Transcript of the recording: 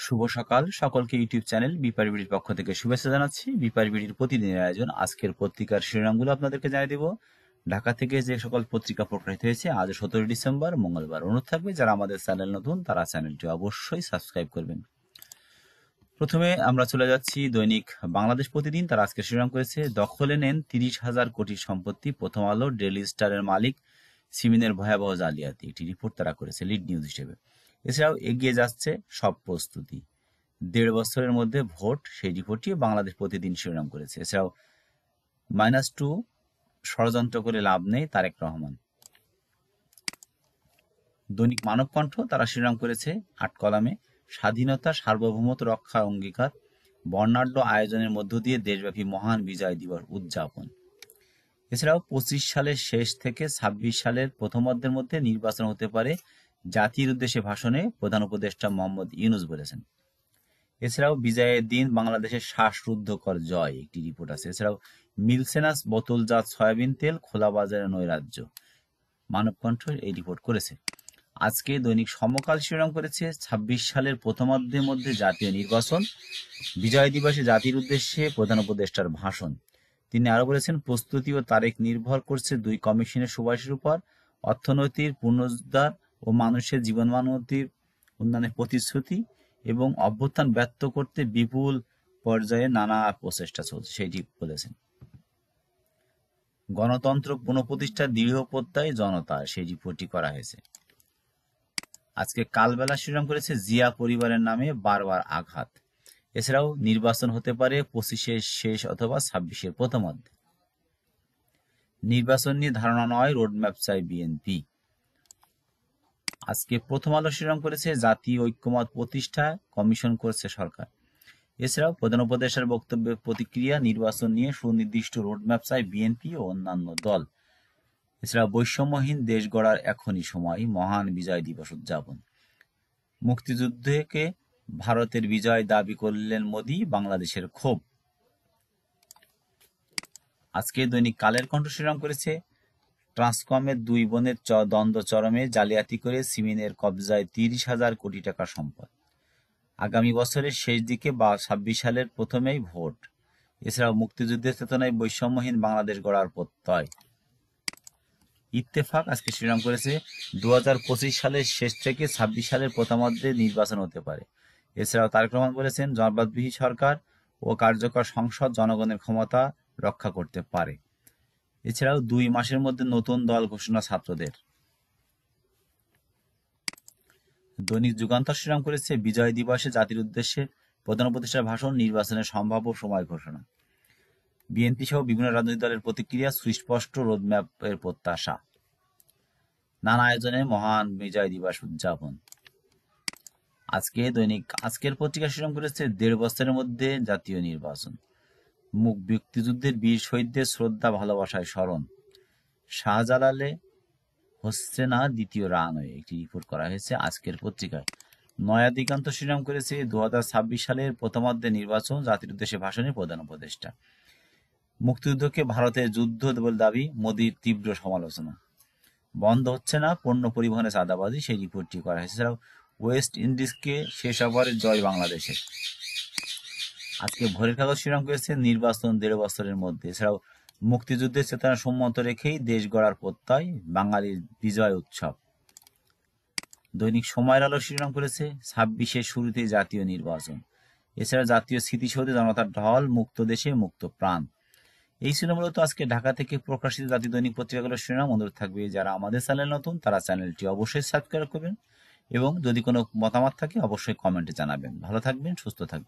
শুভ সকাল সকলকে YouTube channel বিপারি বিডির পক্ষ থেকে শুভেচ্ছা জানাচ্ছি। বিপারি বিডির প্রতিদিনের আয়োজন আজকের পত্রিকার শিরোনামগুলো আপনাদেরকে জানিয়ে দেব। ঢাকা থেকে যে সকল পত্রিকা প্রকাশিত হয়েছে আজ 17 ডিসেম্বর মঙ্গলবার। অনুরোধ থাকবে যারা আমাদের চ্যানেল নতুন তারা চ্যানেলটি অবশ্যই সাবস্ক্রাইব করবেন। প্রথমে আমরা চলে যাচ্ছি দৈনিক বাংলাদেশ প্রতিদিন। তারা আজকে শিরোনাম করেছে দখলে নেন 30,000 কোটি সম্পত্তি, প্রথম আলো ডেইলি স্টারের মালিক সিমিনের ভয়াবহ জালিয়াতি, একটি রিপোর্ট তারা করেছে লিড নিউজ হিসেবে। এছাড়াও এগিয়ে যাচ্ছে সব প্রস্তুতি, 1.5 বছরের মধ্যে ভোট, সেই রিপোর্টটিও বাংলাদেশ প্রতিদিন শিরোনাম করেছে। এছাড়াও -2 ষড়যন্ত্র করে লাভ নেই তারেক রহমান। দৈনিক মানবকণ্ঠ তারা শিরোনাম করেছে 8 কলামে স্বাধীনতা সার্বভৌমত্ব রক্ষার অঙ্গীকার, বর্ণাঢ্য আয়োজনের মধ্য দিয়ে দেশব্যাপী মহান বিজয় দিবস উদযাপন। এছাড়াও 25 সালের শেষ থেকে 26 সালের প্রথমার্ধের মধ্যে নির্বাচন হতে পারে, জাতির উদ্দেশ্যে ভাষণে প্রধান উপদেষ্টা মোহাম্মদ ইউনূস বলেছেন। এছাড়াও বিজয়ের দিন বাংলাদেশের শ্বাসরুদ্ধকর জয়, একটি রিপোর্ট আছে। এছাড়াও মিলছে না বোতলজাত সয়াবিন তেল, খোলা বাজারে নৈরাজ্য, মানবকণ্ঠ এই রিপোর্ট করেছে। আজকে দৈনিক সমকাল শিরোনাম করেছে 26 সালের প্রথমার্ধের মধ্যে জাতীয় নির্বাচন, বিজয় দিবসে জাতির উদ্দেশ্যে প্রধান উপদেষ্টার ভাষণ। তিনি আরো বলেছেন, প্রস্তুতি ও তারিখ নির্ভর করছে 2 কমিশনের সুপারিশের উপর, অর্থনৈতিক পুনরুদ্ধার ও মানুষের জীবনমানের উন্নয়নের প্রতিশ্রুতি এবং অভ্যুত্থান ব্যর্থ করতে বিপুল পর্যায়ে নানা প্রচেষ্টা চলছে, সেটি বলেছেন। গণতন্ত্র পুনঃপ্রতিষ্ঠার দৃঢ় প্রত্যয় জনতার, সেই রিপোর্টটি করা হয়েছে। আজকে কালবেলা শিরোনাম করেছে জিয়া পরিবারের নামে বারবার আঘাত। এছাড়াও নির্বাচন হতে পারে 25-এর শেষ অথবা 26-এর প্রথমার্ধে। নির্বাচন নিয়ে ধারণা নয়, রোডম্যাপ চাই বিএনপি। আজকে প্রথম আলো শিরোনাম করেছে জাতীয় ঐক্যমত প্রতিষ্ঠা কমিশন করছে সরকার। এছাড়াও প্রধান উপদেষ্টার বক্তব্যের প্রতিক্রিয়া, নির্বাচন নিয়ে সুনির্দিষ্ট রোডম্যাপ চাই বিএনপি ও অন্যান্য দল। এছাড়া বৈষম্যহীন দেশ গড়ার এখনই সময়, মহান বিজয় দিবস উদযাপন। মুক্তিযুদ্ধকে ভারতের বিজয় দাবি করলেন মোদি, বাংলাদেশের ক্ষোভ। আজকে দৈনিক কালের কণ্ঠ শিরোনাম করেছে ট্রান্সকমের 2 বোনের দ্বন্দ্ব চরমে, জালিয়াতি করে সিমিনের কবজায় 30,000 কোটি টাকা সম্পদ। আগামী বছরের শেষ দিকে বা 26 সালের প্রথমেই ভোট। এছাড়াও মুক্তিযুদ্ধের চেতনায় বৈষম্যহীন বাংলাদেশ গড়ার প্রত্যয়। ইত্তেফাক আজকে শিরোনাম করেছে 2025 সালের শেষ থেকে 26 সালের প্রথমার্ধে নির্বাচন হতে পারে। এছাড়াও তারেক রহমান বলেছেন, জনবাদবিহীন সরকার ও কার্যকর সংসদ জনগণের ক্ষমতা রক্ষা করতে পারে। এছাড়াও 2 মাসের মধ্যে নতুন দল ঘোষণা ছাত্রদের। দৈনিক যুগান্তর শিরোনাম করেছে বিজয় দিবসে জাতির উদ্দেশ্যে প্রধান উপদেষ্টার ভাষণ, নির্বাচনের সম্ভাব্য সময় ঘোষণা। বিএনপি সহ বিভিন্ন রাজনৈতিক দলের প্রতিক্রিয়া, সুস্পষ্ট রোডম্যাপের প্রত্যাশা, নানা আয়োজনে মহান বিজয় দিবস উদযাপন। আজকে দৈনিক আজকের পত্রিকা শিরোনাম করেছে 1.5 বছরের মধ্যে জাতীয় নির্বাচন, মুক্তিযুদ্ধের বীর শহীদদের শ্রদ্ধা ভালোবাসায় স্মরণ, শাহজালালে হচ্ছে না দ্বিতীয় রানওয়ে, একটি রিপোর্ট করা হয়েছে আজকের পত্রিকায়। নয়া দিগন্ত শিরোনাম করেছে 2026 সালের প্রথমার্ধে নির্বাচন, জাতির উদ্দেশ্যে ভাষণে প্রধান উপদেষ্টা। মুক্তিযুদ্ধকে ভারতের যুদ্ধ বলে দাবি, মোদির তীব্র সমালোচনা। বন্ধ হচ্ছে না পণ্য পরিবহনে চাঁদাবাজি, সেই রিপোর্টটি করা হয়েছে। এছাড়াও ওয়েস্ট ইন্ডিজকে শেষ ওভারের জয় বাংলাদেশের। আজকে ভোরের কাগজ শিরোনাম করেছে নির্বাচন 1.5 বছরের মধ্যে। এছাড়াও মুক্তিযুদ্ধের চেতনা সম্মত রেখেই দেশ গড়ার প্রত্যয়, বাঙালির বিজয় উৎসব। দৈনিক সময়ের আলো শিরোনাম করেছে 26-এর শুরুতেই জাতীয় নির্বাচন। এছাড়া জাতীয় স্মৃতিসৌধে জনতার ঢল, মুক্ত দেশে মুক্ত প্রাণ। এই ছিল মূলত আজকে ঢাকা থেকে প্রকাশিত জাতীয় দৈনিক পত্রিকাগুলোর শিরোনাম। অনুরোধ থাকবে যারা আমাদের চ্যানেল নতুন তারা চ্যানেলটি অবশ্যই সাবস্ক্রাইব করবেন এবং যদি কোনো মতামত থাকে অবশ্যই কমেন্টে জানাবেন। ভালো থাকবেন, সুস্থ থাকবেন।